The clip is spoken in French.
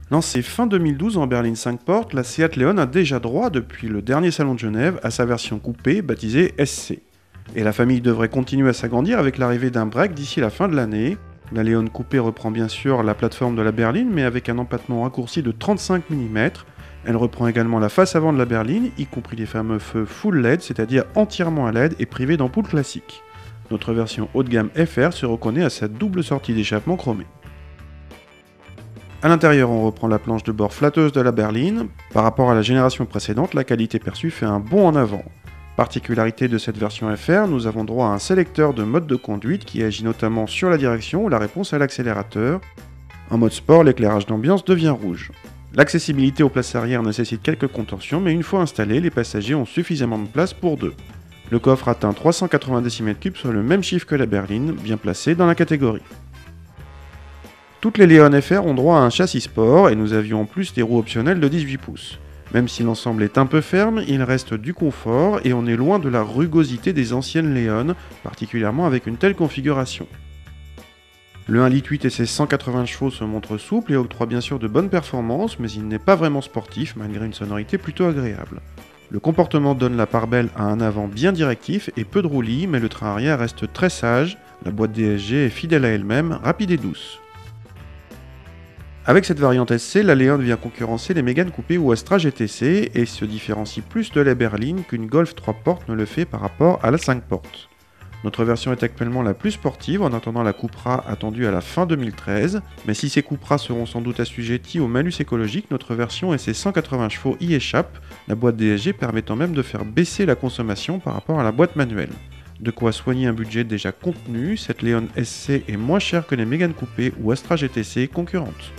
Lancée fin 2012 en berline 5 portes, la Seat Leon a déjà droit, depuis le dernier salon de Genève, à sa version coupée baptisée SC. Et la famille devrait continuer à s'agrandir avec l'arrivée d'un break d'ici la fin de l'année. La Leon coupée reprend bien sûr la plateforme de la berline, mais avec un empattement raccourci de 35 mm. Elle reprend également la face avant de la berline, y compris les fameux feux full LED, c'est-à-dire entièrement à LED et privés d'ampoules classiques. Notre version haut de gamme FR se reconnaît à sa double sortie d'échappement chromée. A l'intérieur, on reprend la planche de bord flatteuse de la berline. Par rapport à la génération précédente, la qualité perçue fait un bond en avant. Particularité de cette version FR, nous avons droit à un sélecteur de mode de conduite qui agit notamment sur la direction ou la réponse à l'accélérateur. En mode sport, l'éclairage d'ambiance devient rouge. L'accessibilité aux places arrière nécessite quelques contorsions, mais une fois installés, les passagers ont suffisamment de place pour deux. Le coffre atteint 390 m3, soit le même chiffre que la berline, bien placé dans la catégorie. Toutes les Leon FR ont droit à un châssis sport et nous avions en plus des roues optionnelles de 18 pouces. Même si l'ensemble est un peu ferme, il reste du confort et on est loin de la rugosité des anciennes Leon, particulièrement avec une telle configuration. Le 1,8 litre et ses 180 chevaux se montrent souples et octroient bien sûr de bonnes performances, mais il n'est pas vraiment sportif malgré une sonorité plutôt agréable. Le comportement donne la part belle à un avant bien directif et peu de roulis, mais le train arrière reste très sage, la boîte DSG est fidèle à elle-même, rapide et douce. Avec cette variante SC, la Leon vient concurrencer les Mégane coupées ou Astra GTC et se différencie plus de la berline qu'une Golf 3 portes ne le fait par rapport à la 5 portes. Notre version est actuellement la plus sportive en attendant la Cupra attendue à la fin 2013, mais si ces Cupras seront sans doute assujettis au malus écologique, notre version et ses 180 chevaux y échappent, la boîte DSG permettant même de faire baisser la consommation par rapport à la boîte manuelle. De quoi soigner un budget déjà contenu, cette Leon SC est moins chère que les Mégane coupées ou Astra GTC concurrentes.